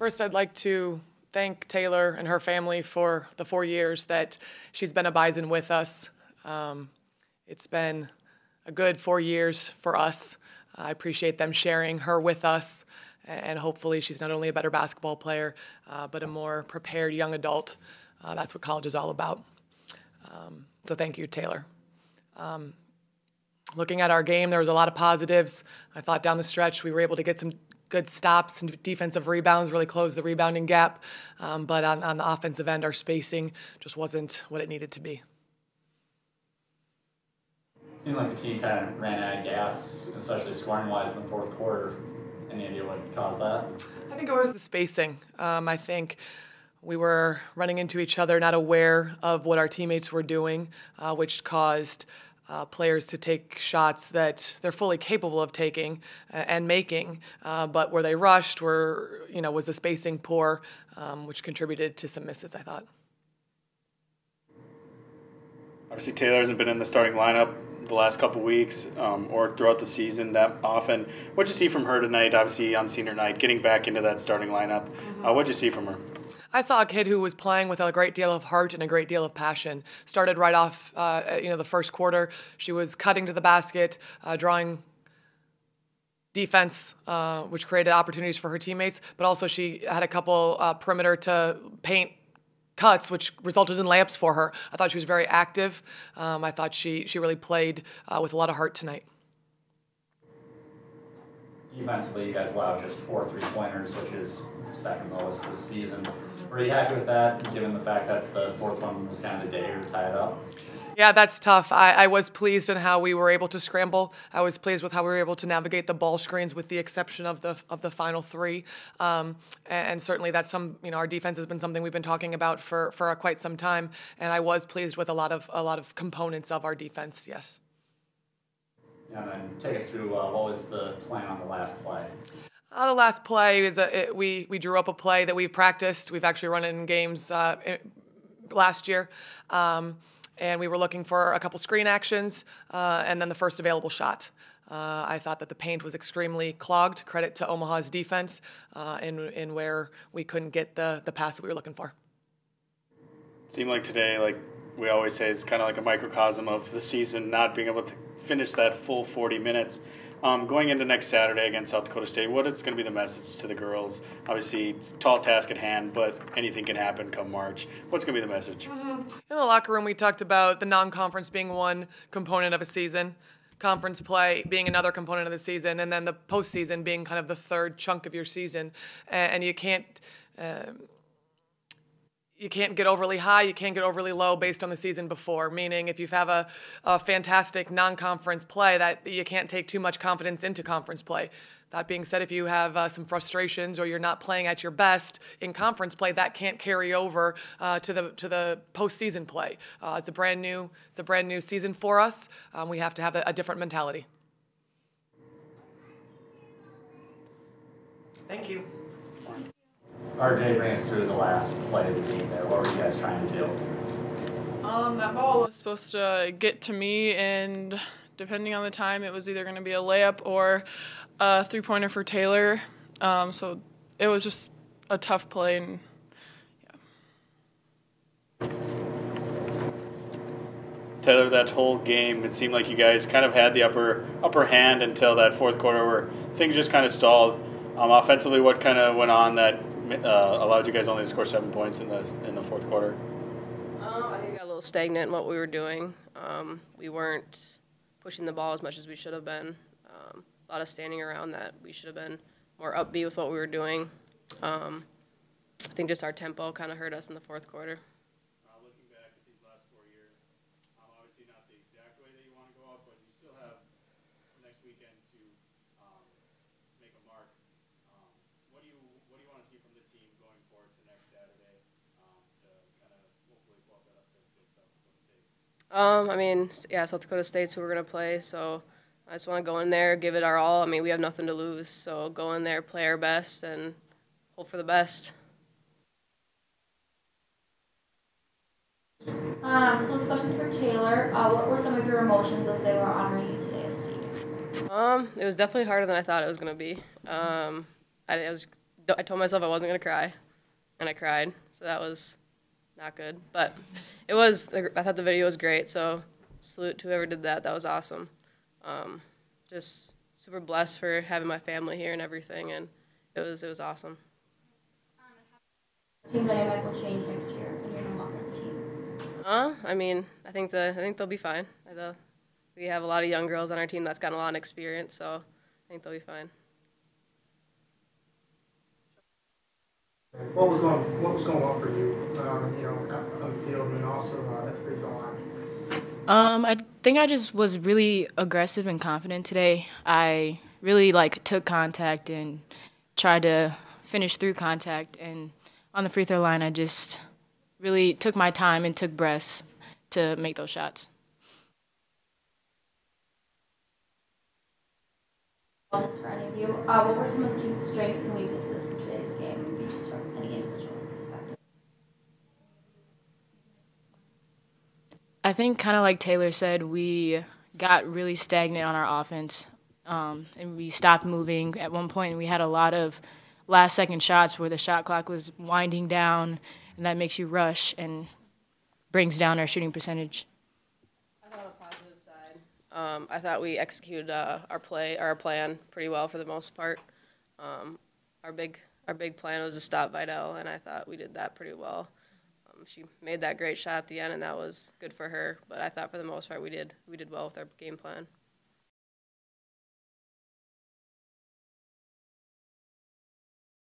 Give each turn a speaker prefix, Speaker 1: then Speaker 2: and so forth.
Speaker 1: First, I'd like to thank Taylor and her family for the 4 years that she's been a Bison with us. It's been a good 4 years for us. I appreciate them sharing her with us, and hopefully she's not only a better basketball player, but a more prepared young adult. That's what college is all about. So thank you, Taylor. Looking at our game, there was a lot of positives. I thought down the stretch we were able to get some good stops and defensive rebounds, really close the rebounding gap. But on the offensive end, our spacing just wasn't what it needed to be.
Speaker 2: It seemed like the team kind of ran out of gas, especially scoring-wise in the fourth quarter. Any idea what caused that?
Speaker 1: I think it was the spacing. I think we were running into each other, not aware of what our teammates were doing, which caused players to take shots that they're fully capable of taking and making, but where they rushed was the spacing poor, which contributed to some misses, I thought.
Speaker 3: Obviously, Taylor hasn't been in the starting lineup the last couple weeks or throughout the season that often. What'd you see from her tonight, obviously on senior night, getting back into that starting lineup? What'd you see from her?
Speaker 1: I saw a kid who was playing with a great deal of heart and a great deal of passion. Started right off, the first quarter. She was cutting to the basket, drawing defense, which created opportunities for her teammates, but also she had a couple perimeter to paint cuts, which resulted in layups for her. I thought she was very active. I thought she really played with a lot of heart tonight.
Speaker 2: Defensively, you guys allowed just 4 3-pointers, which is second lowest this season. Were you happy with that, given the fact that the fourth one was kind of the day to tie it up?
Speaker 1: Yeah, that's tough. I was pleased in how we were able to scramble. I was pleased with how we were able to navigate the ball screens, with the exception of the final 3. And certainly that's our defense has been something we've been talking about for quite some time. And I was pleased with a lot of components of our defense. Yes.
Speaker 2: And then take us through what was the plan on the last play?
Speaker 1: The last play is we drew up a play that we've practiced. We've actually run it in games last year. And we were looking for a couple screen actions and then the first available shot. I thought that the paint was extremely clogged. Credit to Omaha's defense in where we couldn't get the pass that we were looking for.
Speaker 3: It seemed like today, like we always say, is kind of like a microcosm of the season, not being able to finish that full 40 minutes. Going into next Saturday against South Dakota State, what is going to be the message to the girls? Obviously, it's a tall task at hand, but anything can happen come March. What's going to be the message?
Speaker 1: In the locker room, we talked about the non-conference being one component of a season, conference play being another component of the season, and then the postseason being kind of the third chunk of your season. And you can't get overly high, you can't get overly low based on the season before, meaning if you have a fantastic non-conference play, that you can't take too much confidence into conference play. That being said, if you have some frustrations or you're not playing at your best in conference play, that can't carry over to the postseason play. It's a brand new season for us. We have to have a different mentality. Thank you.
Speaker 2: RJ, bring us through the last play of the game there. What were you guys trying to do?
Speaker 4: That ball was supposed to get to me, and depending on the time, it was either going to be a layup or a 3-pointer for Taylor. So it was just a tough play. And yeah.
Speaker 3: Taylor, that whole game, it seemed like you guys kind of had the upper hand until that fourth quarter where things just kind of stalled. Offensively, what kind of went on that allowed you guys only to score 7 points in the fourth quarter?
Speaker 5: I think we got a little stagnant in what we were doing. We weren't pushing the ball as much as we should have been. A lot of standing around that we should have been more upbeat with what we were doing. I think just our tempo kind of hurt us in the fourth quarter.
Speaker 3: Looking back at these last 4 years, obviously not the exact way that you want to go out, but you still have next weekend to make a mark. What do you want to see from the team going forward to next Saturday to kind of hopefully pull up that upset against South Dakota State?
Speaker 5: South Dakota State's who we're going to play, so I just want to go in there, give it our all. We have nothing to lose, so go in there, play our best, and hope for the best.
Speaker 6: So especially for Taylor, what were some of your emotions as they were honoring you today as a senior?
Speaker 5: It was definitely harder than I thought it was going to be. I was I told myself I wasn't going to cry, and I cried, so that was not good. But it was, I thought the video was great, so salute to whoever did that. That was awesome. Just super blessed for having my family here and everything, and it was awesome.
Speaker 6: Team dynamic will change next year when you're no longer on the team.
Speaker 5: I mean, I think they'll be fine. We have a lot of young girls on our team that's gotten a lot of experience, so I think they'll be fine.
Speaker 7: What was going well for you, on the field and also at the free throw line?
Speaker 8: I think I just was really aggressive and confident today. I really took contact and tried to finish through contact, and on the free throw line I just really took my time and took breaths to make those shots.
Speaker 6: Just for any of you, what were some of the team's strengths and weaknesses for today's game? Maybe just from any individual perspective.
Speaker 8: I think kind of like Taylor said, we got really stagnant on our offense, and we stopped moving at one point, and we had a lot of last-second shots where the shot clock was winding down, and that makes you rush and brings down our shooting percentage.
Speaker 5: I thought on the positive side, I thought we executed our plan pretty well for the most part. Our big plan was to stop Vidal, and I thought we did that pretty well. She made that great shot at the end, and that was good for her. But I thought for the most part we did well with our game plan.